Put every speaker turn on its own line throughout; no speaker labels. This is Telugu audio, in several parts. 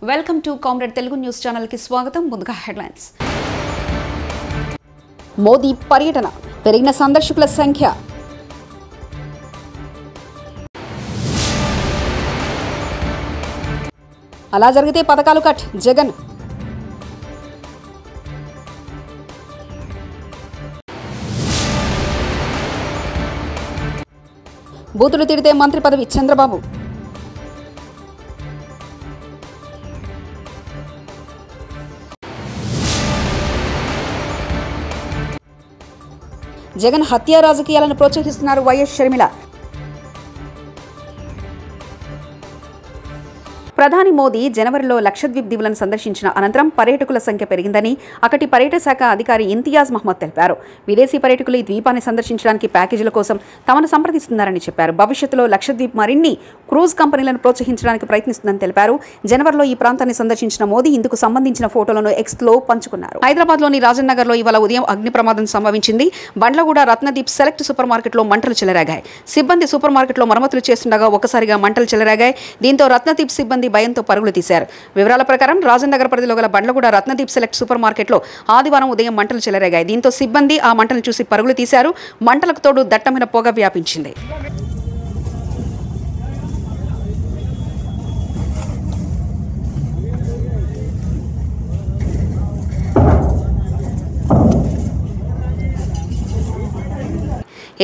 Welcome to comrade Telugu news channel కి స్వాగతం. ముందుగా హెడ్లైన్స్. మోదీ పర్యటన, పెరిగిన సందర్శకుల సంఖ్య. అలా జరిగితే పథకాలు కట్ జగన్. బూతులు తిడితే మంత్రి పదవి చంద్రబాబు. జగన్ హత్య రాజకీయాలను ప్రోత్సహిస్తున్నారు వైఎస్ షర్మిల. ప్రధాని మోదీ జనవరిలో లక్షద్వీప్ దీవులను సందర్శించిన అనంతరం పర్యాటకుల సంఖ్య పెరిగిందని అక్కడి పర్యాటక శాఖ అధికారి ఇంతియాజ్ మహ్మద్ తెలిపారు. విదేశీ పర్యాటకులు ఈ ద్వీపాన్ని సందర్శించడానికి ప్యాకేజీల కోసం తమను సంప్రదిస్తున్నారని చెప్పారు. భవిష్యత్తులో లక్షద్వీప్ మరిన్ని క్రూజ్ కంపెనీలను ప్రోత్సహించడానికి ప్రయత్నిస్తుందని తెలిపారు. జనవరిలో ఈ ప్రాంతాన్ని సందర్శించిన మోదీ ఇందుకు సంబంధించిన ఫోటోలను ఎక్స్లో పంచుకున్నారు. హైదరాబాద్లోని రాజన్ నగర్లో ఇవాళ ఉదయం అగ్ని ప్రమాదం సంభవించింది. బండ్లగూడ రత్నదీప్ సెలెక్ట్ సూపర్ మార్కెట్లో మంటలు చెలరేగాయి. సిబ్బంది సూపర్ మార్కెట్లో మరమ్మతులు చేస్తుండగా ఒక్కసారిగా మంటలు చెలరేగాయి. దీంతో రత్నదీప్ సిబ్బంది భయంతో పరుగులు తీశారు. వివరాల ప్రకారం రాజన్ నగర్ పరిధిలో గల బండ్లగూడ రత్నదీప్ సెలెక్ట్ సూపర్ మార్కెట్లో ఆదివారం ఉదయం మంటలు చెలరేగాయి. దీంతో సిబ్బంది ఆ మంటలు చూసి పరుగులు తీశారు. మంటలకు తోడు దట్టమైన పొగ వ్యాపించింది.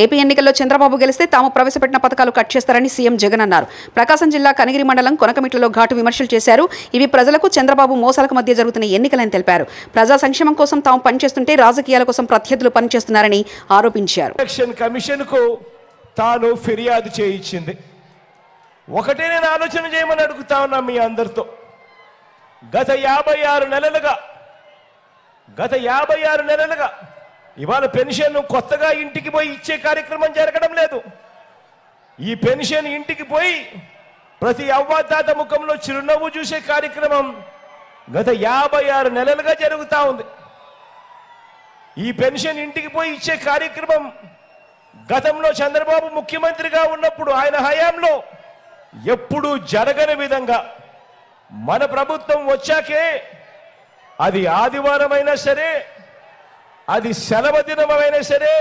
ఏపీ ఎన్నికల్లో చంద్రబాబు గెలిస్తే తాము ప్రవేశపెట్టిన పథకాలు కట్ చేస్తారని సీఎం జగన్ అన్నారు. ప్రకాశం జిల్లా కనిగిరి మండలం కొనకమిట్లలో ఘాటు విమర్శలు చేశారు. ఇవి ప్రజలకు చంద్రబాబు మోసాలకు మధ్య జరుగుతున్న ఎన్నికలని తెలిపారు. ప్రజా సంక్షేమం కోసం తాము పనిచేస్తుంటే రాజకీయాల కోసం ప్రత్యర్థులు పనిచేస్తున్నారని ఆరోపించారు.
ఎలక్షన్ కమిషన్కు తాను ఫిర్యాదు చేయించింది. ఒకటే నేను ఆలోచన చేయమని అడుగుతా ఉన్నా మీ అందరితో. గత 56 నెలలుగా ఇవాళ పెన్షన్ కొత్తగా ఇంటికి పోయి ఇచ్చే కార్యక్రమం జరగడం లేదు. ఈ పెన్షన్ ఇంటికి పోయి ప్రతి అవ్వాతాత ముఖంలో చిరునవ్వు చూసే కార్యక్రమం గత 56 నెలలుగా జరుగుతూ ఉంది. ఈ పెన్షన్ ఇంటికి పోయి ఇచ్చే కార్యక్రమం గతంలో చంద్రబాబు ముఖ్యమంత్రిగా ఉన్నప్పుడు ఆయన హయాంలో ఎప్పుడూ జరగని విధంగా మన ప్రభుత్వం వచ్చాకే, అది ఆదివారం అయినా సరే, అది సెలవు దినమైనా సరే,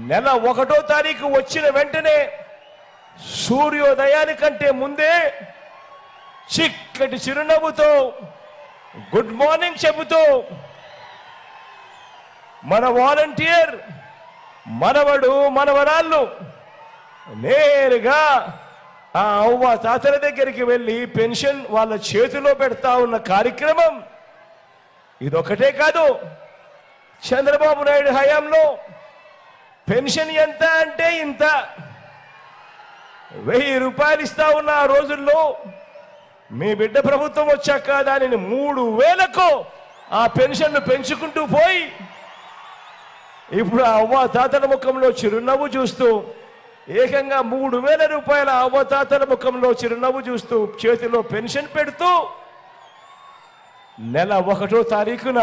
నెల 1వ తారీఖు వచ్చిన వెంటనే సూర్యోదయానికంటే ముందే చిక్కటి చిరునవ్వుతో గుడ్ మార్నింగ్ చెబుతూ మన వాలంటీర్ మనవడు మనవరాళ్ళు నేరుగా ఆ అవ్వ తాతల దగ్గరికి వెళ్ళి పెన్షన్ వాళ్ళ చేతిలో పెడతా ఉన్న కార్యక్రమం ఇదొకటే కాదు. చంద్రబాబు నాయుడు హయాంలో పెన్షన్ ఎంత అంటే ఇంత 1000 రూపాయలు ఇస్తా ఉన్న ఆ రోజుల్లో మీ బిడ్డ ప్రభుత్వం వచ్చాక దానిని 3000కు ఆ పెన్షన్ను పెంచుకుంటూ పోయి ఇప్పుడు ఆ అవ్వ తాతల ముఖంలో చిరునవ్వు చూస్తూ ఏకంగా 3000 రూపాయల అవ్వ తాతల ముఖంలో చిరునవ్వు చూస్తూ చేతిలో పెన్షన్ పెడుతూ నెల 1వ తారీఖున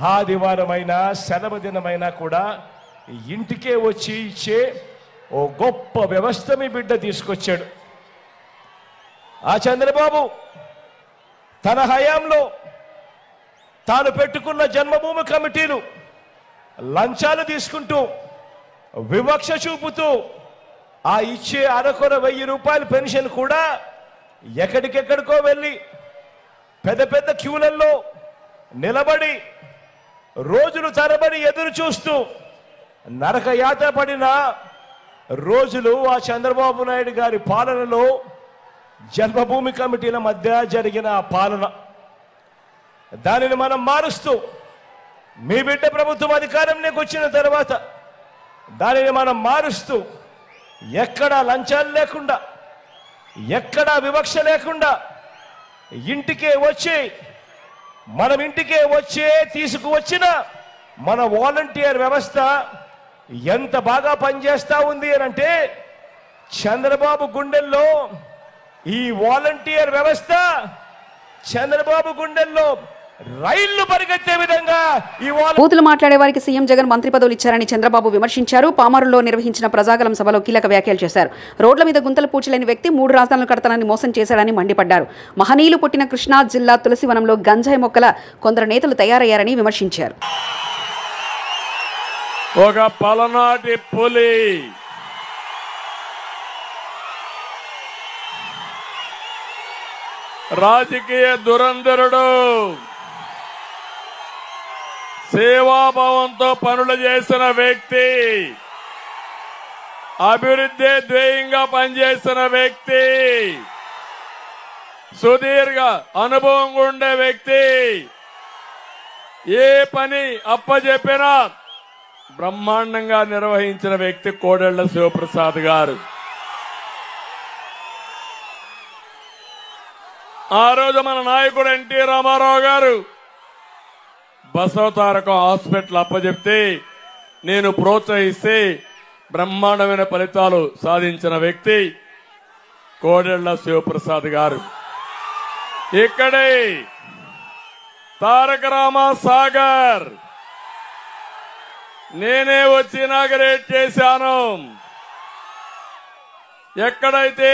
ఆదివారమైనా సెలవు దినమైనా కూడా ఇంటికే వచ్చి ఇచ్చే ఓ గొప్ప వ్యవస్థ మీ బిడ్డ తీసుకొచ్చాడు. ఆ చంద్రబాబు తన హయాంలో తాను పెట్టుకున్న జన్మభూమి కమిటీలు లంచాలు తీసుకుంటూ వివక్ష చూపుతూ ఆ ఇచ్చే అరకొర 1000 రూపాయల పెన్షన్ కూడా ఎక్కడికెక్కడికో వెళ్ళి పెద్ద పెద్ద క్యూలల్లో నిలబడి రోజులు తరబడి ఎదురు చూస్తూ నరక యాత్ర పడిన రోజులు ఆ చంద్రబాబు నాయుడు గారి పాలనలో జన్మభూమి కమిటీల మధ్య జరిగిన ఆ పాలన. దానిని మనం మారుస్తూ మీ బిడ్డ ప్రభుత్వం అధికారంలోకి వచ్చిన తర్వాత దానిని మనం మారుస్తూ ఎక్కడా లంచాలు లేకుండా, ఎక్కడా వివక్ష లేకుండా ఇంటికే వచ్చి మనం ఇంటికే వచ్చే తీసుకువచ్చిన మన వాలంటీర్ వ్యవస్థ ఎంత బాగా పనిచేస్తా ఉంది అంటే చంద్రబాబు గుండెల్లో ఈ వాలంటీర్ వ్యవస్థ చంద్రబాబు గుండెల్లో రైళ్లు పరిగెత్తే విధంగా ఇవాళ
బూతులు మాట్లాడే వారికి సీఎం జగన్ మంత్రి పదవులు ఇచ్చారని చంద్రబాబు విమర్శించారు. పామరులో నిర్వహించిన ప్రజాగలం సభలో కీలక వ్యాఖ్యలు చేశారు. రోడ్ల మీద గుంతలు పూడ్చలేని వ్యక్తి 3 రాజధానులు కడతానని మోసం చేశాడని మండిపడ్డారు. మహనీయులు పుట్టిన కృష్ణా జిల్లా తులసివనంలో గంజాయి మొక్కల కొందరు నేతలు తయారయ్యారని విమర్శించారు.
ఒక పలనాటి పులి రాజకీయ దురంధరుడు సేవాభావంతో పనులు చేసిన వ్యక్తి, అభివృద్ధి ధ్యేయంగా పనిచేసిన వ్యక్తి, సుదీర్ఘ అనుభవం ఉండే వ్యక్తి, ఏ పని అప్పచెప్పినా బ్రహ్మాండంగా నిర్వహించిన వ్యక్తి కోడెళ్ల శివప్రసాద్ గారు. ఆ రోజు మన నాయకుడు ఎన్టీ రామారావు గారు బసవతారకం హాస్పిటల్ అప్పచెప్తే నేను ప్రోత్సహిస్తే బ్రహ్మాండమైన ఫలితాలు సాధించిన వ్యక్తి కోడెళ్ల శివప్రసాద్ గారు. ఇక్కడే తారక రామ సాగర్ నేనే వచ్చి ఇనాగరేట్ చేశాను. ఎక్కడైతే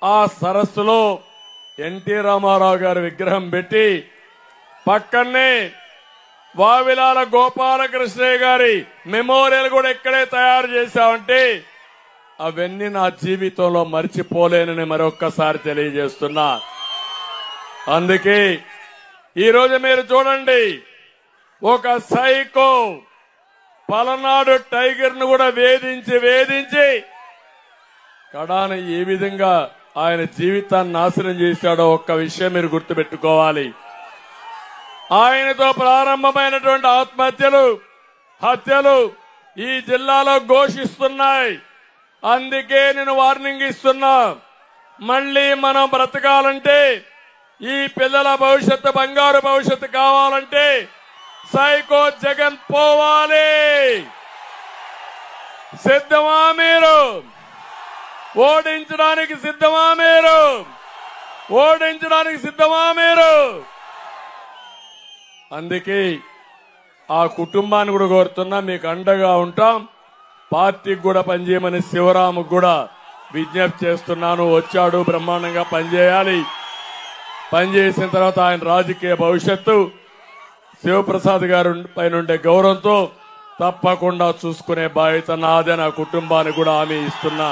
ఆ సరస్సులో ఎన్టీ రామారావు గారి విగ్రహం పెట్టి పక్కనే వావిలాల గోపాలకృష్ణయ్య గారి మెమోరియల్ కూడా ఇక్కడే తయారు చేశామంటే అవన్నీ నా జీవితంలో మర్చిపోలేనని మరొక్కసారి తెలియజేస్తున్నా. అందుకే ఈరోజు మీరు చూడండి, ఒక సైకో పలనాడు టైగర్ ను కూడా వేధించి కడాన ఏ విధంగా ఆయన జీవితాన్ని నాశనం చేశాడో ఒక్క విషయం మీరు గుర్తుపెట్టుకోవాలి. ఆయనతో ప్రారంభమైనటువంటి ఆత్మహత్యలు, హత్యలు ఈ జిల్లాలో ఘోషిస్తున్నాయి. అందుకే నేను వార్నింగ్ ఇస్తున్నా, మళ్లీ మనం బ్రతకాలంటే, ఈ పిల్లల భవిష్యత్తు బంగారు భవిష్యత్తు కావాలంటే సైకో జగన్ పోవాలి. సిద్ధమా మీరు? ఓడించడానికి సిద్ధమా మీరు? ఓడించడానికి సిద్ధమా మీరు? అందుకే ఆ కుటుంబాన్ని కూడా కోరుతున్నా, మీకు అండగా ఉంటాం. పార్టీకి కూడా పనిచేయమని శివరాముకు కూడా విజ్ఞప్తి చేస్తున్నాను. వచ్చాడు, బ్రహ్మాండంగా పనిచేయాలి. పనిచేసిన తర్వాత ఆయన రాజకీయ భవిష్యత్తు శివప్రసాద్ గారి పైన ఉండే గౌరవంతో తప్పకుండా చూసుకునే బాధ్యత నాదే, నా కుటుంబానికి కూడా హామీ ఇస్తున్నా.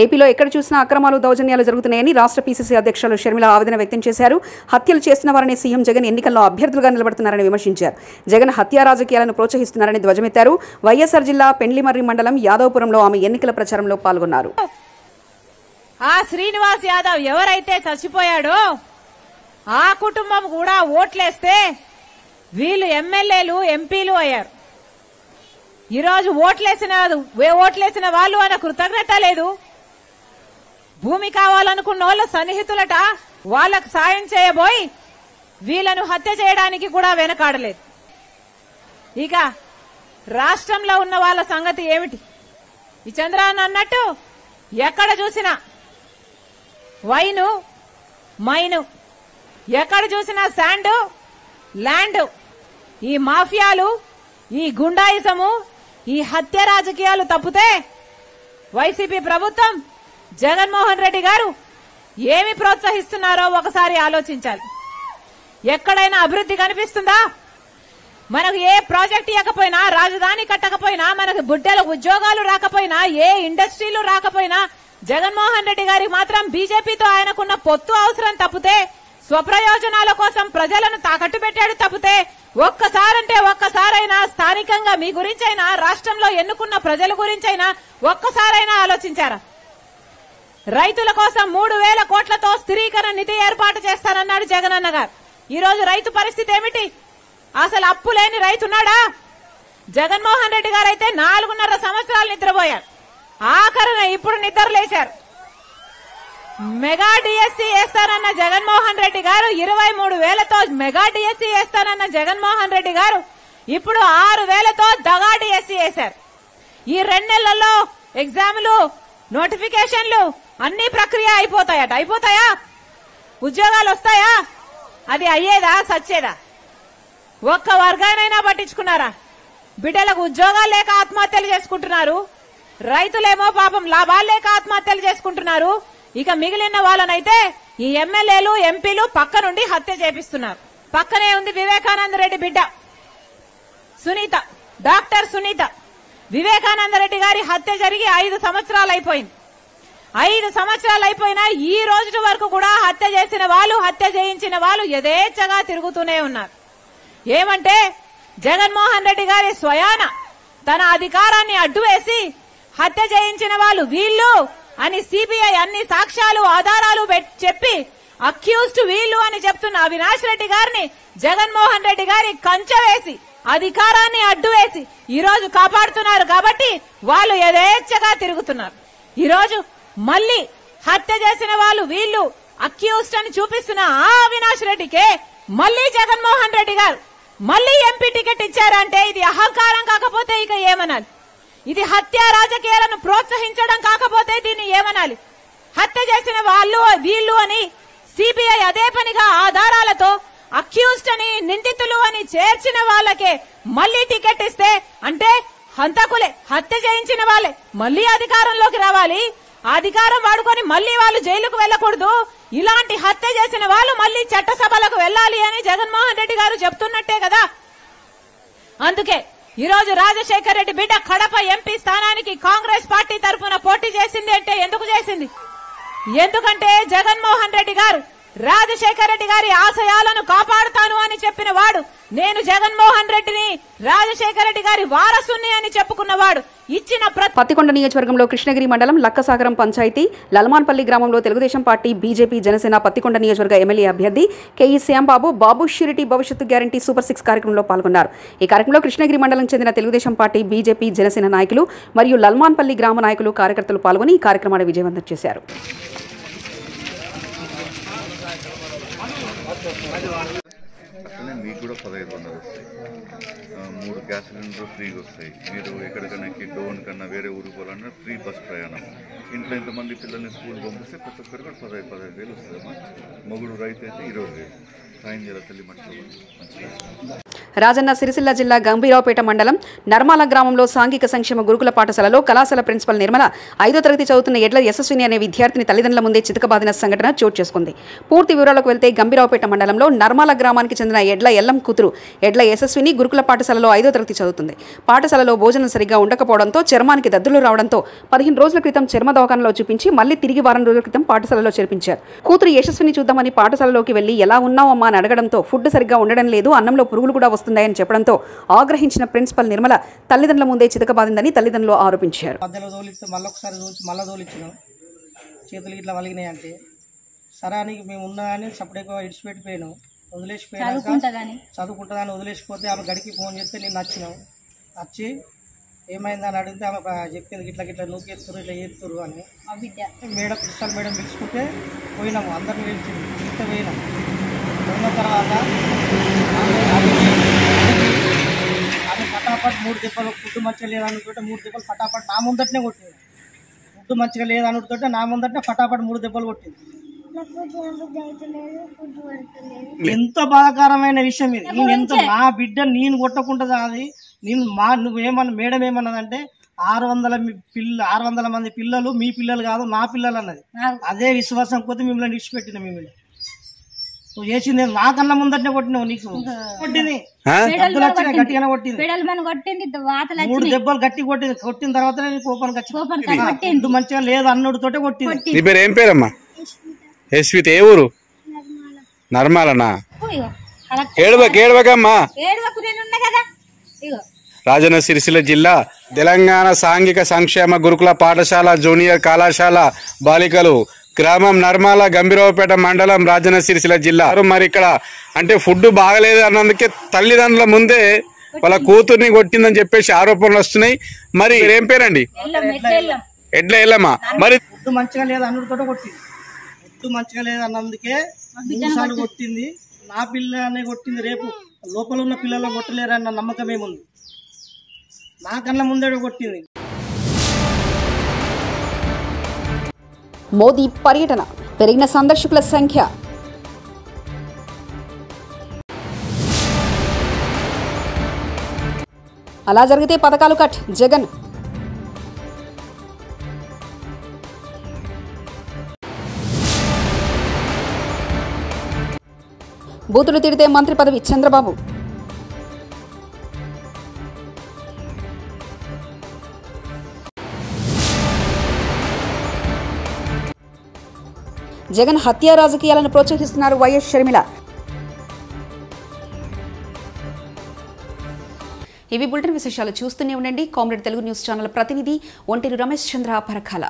ఏపీలో ఎక్కడ చూసినా అక్రమాలు, దౌర్జన్యాలు జరుగుతున్నాయని రాష్ట్ర పీసీసీ అధ్యక్షులు షర్మిల ఆవేదన వ్యక్తం చేశారు. హత్యలు చేసిన వారిని సీఎం జగన్ ఎన్నికల్లో అభ్యర్థులుగా నిలబడుతున్నారని విమర్శించారు. జగన్ హత్యా రాజకీయాలను ప్రోత్సహిస్తున్నారని ధ్వజమెత్తారు. వైఎస్ఆర్ జిల్లా పెండ్లిమర్రి మండలం యాదవపురంలో ఆమె ఎన్నికల ప్రచారంలో పాల్గొన్నారు.
ఆ శ్రీనివాస్ యాదవ్ ఎవరైతే చచ్చిపోయాడో ఆ కుటుంబం కూడా ఓట్లేస్తే వీళ్ళు ఎమ్మెల్యేలు, ఎంపీలు అయ్యారు. ఈరోజు ఓట్లేసిన వాళ్ళు అన్న కృతజ్ఞత లేదు. భూమి కావాలనుకున్న వాళ్ళ సన్నిహితులట, వాళ్ళకు సాయం చేయబోయి వీళ్లను హత్య చేయడానికి కూడా వెనకాడలేదు. ఇక రాష్ట్రంలో ఉన్న వాళ్ళ సంగతి ఏమిటి? ఈ చంద్రబాబు అన్నట్టు ఎక్కడ చూసినా వైను, మైను, ఎక్కడ చూసినా శాండ్, ల్యాండ్, ఈ మాఫియాలు, ఈ గుండాయిజము, ఈ హత్య రాజకీయాలు తప్పితే వైసీపీ ప్రభుత్వం, జగన్మోహన్ రెడ్డి గారు ఏమి ప్రోత్సహిస్తున్నారో ఒకసారి ఆలోచించాలి. ఎక్కడైనా అభివృద్ధి కనిపిస్తుందా? మనకు ఏ ప్రాజెక్ట్ ఇవ్వకపోయినా, రాజధాని కట్టకపోయినా, మనకు బుడ్డల ఉద్యోగాలు రాకపోయినా, ఏ ఇండస్ట్రీలు రాకపోయినా, జగన్మోహన్ రెడ్డి గారికి మాత్రం బీజేపీతో ఆయనకున్న పొత్తు అవసరం తప్పితే, స్వప్రయోజనాల కోసం ప్రజలను తాకట్టు పెట్టాడు తప్పితే, ఒక్కసారైనా స్థానికంగా మీ గురించైనా, రాష్ట్రంలో ఎన్నుకున్న ప్రజల గురించైనా ఒక్కసారైనా ఆలోచించారా? రైతుల కోసం 3,000 కోట్లతో స్థిరీకరణ నిధి ఏర్పాటు చేస్తానన్నాడు జగనన్న గారు. ఈ రోజు రైతు పరిస్థితి ఏమిటి? అసలు అప్పు లేని రైతున్నాడా? జగన్మోహన్ రెడ్డి గారు అయితే 4.5 సంవత్సరాలు నిద్రపోయారు. ఆఖరణ ఇప్పుడు నిద్రలేశారు. మెగా డిఎస్సీ వేస్తానన్న జగన్మోహన్ రెడ్డి గారు 23,000తో మెగా డిఎస్సీ వేస్తానన్న జగన్మోహన్ రెడ్డి గారు ఇప్పుడు 6,000తో దగా డిఎస్సీ వేశారు. ఈ 2 నెలల్లో ఎగ్జామ్లు, నోటిఫికేషన్లు అన్ని ప్రక్రియ అయిపోతాయా? ఉద్యోగాలు వస్తాయా? అది అయ్యేదా సచ్చేదా? ఒక్క వర్గానైనా పట్టించుకున్నారా? బిడ్డలకు ఉద్యోగాలు లేక ఆత్మహత్యలు చేసుకుంటున్నారు, రైతులేమో పాపం లాభాలు లేక ఆత్మహత్యలు చేసుకుంటున్నారు. ఇక మిగిలిన వాళ్ళనైతే ఈ ఎమ్మెల్యేలు ఎంపీలు పక్క నుండి హత్య చేపిస్తున్నారు. పక్కనే ఉంది వివేకానంద రెడ్డి బిడ్డ సునీత, డాక్టర్ సునీత. వివేకానంద రెడ్డి గారి హత్య జరిగి 5 సంవత్సరాలు అయిపోయింది. 5 సంవత్సరాలు అయిపోయినా ఈ రోజు వరకు కూడా హత్య చేసిన వాళ్ళు, హత్య చేయించిన వాళ్ళు యథేచ్ఛగా తిరుగుతూనే ఉన్నారు. ఏమంటే జగన్మోహన్ రెడ్డి గారి స్వయాన తన అధికారాన్ని అడ్డువేసి హత్య చేయించిన వాళ్ళు వీళ్ళు అని సిబిఐ అన్ని సాక్ష్యాలు ఆధారాలు చెప్పి అక్యూజ్డ్ వీళ్ళు అని చెప్తున్న అవినాష్ రెడ్డి గారిని జగన్మోహన్ రెడ్డి గారి కంచె వేసి అధికారాన్ని అడ్డువేసి ఈ రోజు కాపాడుతున్నారు. కాబట్టి వాళ్ళు యథేచ్ఛగా తిరుగుతున్నారు. ఈ రోజు మళ్ళీ హత్య చేసిన వాళ్ళు వీళ్ళు అక్యూజ్డ్ అని చూపిస్తున్న ఆ అవినాష్ రెడ్డికే మళ్ళీ జగన్మోహన్ రెడ్డి గారు మళ్ళీ ఎంపీ టికెట్ ఇచ్చారంటే ఇది అహంకారం కాకపోతే ఇక ఏమనాలి? ఇది హత్య రాజకీయాలను ప్రోత్సహించడం కాకపోతే దీన్ని ఏమనాలి? హత్య చేసిన వాళ్ళు వీళ్ళు అని సిబిఐ అదే పనిగా ఆధారాలతో అక్యూజ్డ్ అని, నిందితులు అని చేర్చిన వాళ్ళకే మళ్ళీ టికెట్ ఇస్తే అంటే హంతకులే, హత్య చేయించిన వాళ్ళే మళ్ళీ అధికారంలోకి రావాలి. అధికారం వాడుకొని మళ్ళీ వాళ్ళు జైలుకు వెళ్లకూడదు. ఇలాంటి హత్య చేసిన వాళ్ళు మళ్ళీ చట్టసభలకు వెళ్లాలి అని జగన్మోహన్ రెడ్డి గారు చెప్తున్నట్టే కదా. అందుకే ఈ రోజు రాజశేఖర్ రెడ్డి బిడ్డ కడప ఎంపీ స్థానానికి కాంగ్రెస్ పార్టీ తరఫున పోటీ చేసింది అంటే ఎందుకు చేసింది? ఎందుకంటే జగన్మోహన్ రెడ్డి గారు రాజశేఖర్ రెడ్డి గారి ఆశయాలను కాపాడుతాను అని చెప్పిన వాడు, నేను జగన్మోహన్ రెడ్డిని రాజశేఖర్ రెడ్డి గారి వారసుని అని చెప్పుకున్నవాడు. ఇచ్చిన
పత్తికొండ నియోజకవర్గంలో కృష్ణగిరి మండలం లక్కసాగరం పంచాయతీ లల్మాన్పల్లి గ్రామంలో తెలుగుదేశం పార్టీ, బీజేపీ, జనసేన పత్తికొండ నియోజకవర్గ ఎమ్మెల్యే అభ్యర్థి కేఈ శ్యాంబాబు బాబు ష్యూరిటీ భవిష్యత్తు గ్యారంటీ సూపర్ 6 కార్యక్రమంలో పాల్గొన్నారు. ఈ కార్యక్రమంలో కృష్ణగిరి మండలం చెందిన తెలుగుదేశం పార్టీ, బీజేపీ, జనసేన నాయకులు మరియు లల్మాన్పల్లి గ్రామ నాయకులు, కార్యకర్తలు పాల్గొని ఈ కార్యక్రమాన్ని విజయవంతం చేశారు.
అట్లనే మీకు కూడా 1500 వస్తాయి. 3 గ్యాస్ సిలిండర్లు ఫ్రీగా వస్తాయి. మీరు ఎక్కడికైనా డోన్ కన్నా వేరే ఊరికి పోవాలన్నా ఫ్రీ బస్ ప్రయాణం. ఇంట్లో ఇంతమంది పిల్లల్ని స్కూల్ పంపిస్తే ప్రతి ఒక్కరు కూడా 15,000 వేలు వస్తుందమ్మా. మొగుడు రైతు అయితే 20,000 సాయం చేయాలి తల్లి మట్టి మంచిగా.
రాజన్న సిరిసిల్ల జిల్లా గంభీరావుపేట మండలం నర్మాల గ్రామంలో సాంఘిక సంక్షేమ గురుకుల పాఠశాలలో కళాశాల ప్రిన్సిపల్ నిర్మల 5వ తరగతి చదువుతున్న ఎడ్ల యశస్విని అనే విద్యార్థిని తల్లిదండ్రుల ముందే చితకబాదిన సంఘటన చోటు చేసుకుంది. పూర్తి వివరాలకు వెళ్తే గంభీరావుపేట మండలంలో నర్మాల గ్రామానికి చెందిన ఎడ్ల ఎల్లం కూతురు ఎడ్ల యశస్విని గురుకుల పాఠశాలలో 5వ తరగతి చదువుతుంది. పాఠశాలలో భోజనం సరిగ్గా ఉండకపోవడంతో చర్మానికి దద్దులు రావడంతో 15 రోజుల క్రితం చర్మ దవాఖానలో చూపించి మళ్లీ తిరిగి వారం రోజుల క్రితం పాఠశాలలో చేర్పించారు. కూతురు యశస్విని చూద్దామని పాఠశాలలోకి వెళ్లి ఎలా ఉన్నావమ్మా అని అడగడంతో ఫుడ్ సరిగ్గా ఉండడం లేదు, అన్నంలో పురుగులు కూడా వస్తున్నాయని చెప్పడంతో ఆగ్రహించిన ప్రిన్సిపల్ నిర్మల తల్లిదండ్రుల ముందే చితకబాదిందని తల్లిదండ్రులు ఆరోపించారు.
చేతులు ఇట్లా వలిగినాయి అంటే సరానికి మేము ఉన్నాయని సపరేట్గా ఇడిచిపెట్టిపోయాను. చదువుకుంటుందని వదిలేసిపోతే ఆమె గడికి ఫోన్ చేస్తే నేను నచ్చినావు. వచ్చి ఏమైందని అడిగితే ఆమె చెప్పింది ఇట్లా ఇట్లా నువ్వు ఎత్తురు ఇట్లా ఎత్తురు అని. మేడం ప్రిన్సిపల్ మేడం పిలుచుకుంటే పోయినాము, అందరిని పిలిచింది, పిలిస్తే పోయినాం. పోయిన తర్వాత ఆమె ఫటాఫట్ 3 దెబ్బలు ఫుడ్ మంచిగా లేదనుకుంటే 3 దెబ్బలు ఫటాఫట్ నా ముందటనే కొట్టింది. ఫుడ్ మంచిగా లేదనుకుంటే నా ముందటనే ఫటాఫట్ 3 దెబ్బలు కొట్టింది. ఎంతో బాధాకరమైన విషయం ఇది. నేను ఎంత నా బిడ్డ నేను కొట్టకుండా అది నేను నువ్వేమన్నా మేడం ఏమన్నదంటే 600 మంది పిల్లలు మీ పిల్లలు కాదు నా పిల్లలు అన్నది. అదే విశ్వాసం కొద్ది మిమ్మల్ని విడిచిపెట్టిన మిమ్మల్ని నువ్వు చేసింది నాకన్నా ముందటనే కొట్టినావు. నీకు కొట్టింది గట్టిగానే కొట్టింది, 3 దెబ్బలు గట్టి కొట్టింది. కొట్టిన తర్వాత కోపానికి వచ్చి మంచిగా లేదు అన్నుడితోటే కొట్టింది.
నీ పేరు ఏం పేరమ్మా? యశ్విత్. ఏ ఊరు? నర్మాలనా? ఏడవకమ్మా. రాజన్న సిరిసిల్ల జిల్లా తెలంగాణ సాంఘిక సంక్షేమ గురుకుల పాఠశాల జూనియర్ కళాశాల బాలికలు గ్రామం నర్మాల గంభీరావుపేట మండలం రాజన్న సిరిసిల్ల జిల్లా. మరి ఇక్కడ అంటే ఫుడ్ బాగలేదు అన్నందుకే తల్లిదండ్రుల ముందే వాళ్ళ కూతుర్ని కొట్టిందని చెప్పేసి ఆరోపణలు వస్తున్నాయి. మరి ఏం పేరండి? ఎడ్ల ఎల్లమ్మా. మరి
ఫుడ్ మంచిగా లేదు అన్నుడితోటే కొట్టింది. ఫుడ్ మంచిగా లేదు అన్నందుకే 3 సార్లు కొట్టింది. నా పిల్లనే కొట్టింది. రేపు లోపల ఉన్న పిల్లలు కొట్టలేరన్న నమ్మకం ఏముంది? నాకన్నా ముందే కొట్టింది.
మోదీ పర్యటన, పెరిగిన సందర్శకుల సంఖ్య. అలా జరిగితే పథకాలు కట్ జగన్. బూతులు తిడితే మంత్రి పదవి చంద్రబాబు. జగన్ హత్యా రాజకీయాలను ప్రోత్సహిస్తున్నారు వైఎస్ షర్మిల. ఇవి బులెటిన్ విశేషాలు. చూస్తూనే ఉండండి కామ్రేడ్ తెలుగు న్యూస్ ఛానల్ ప్రతినిధి ఒంటేరు రమేష్ చంద్ర పరకాల.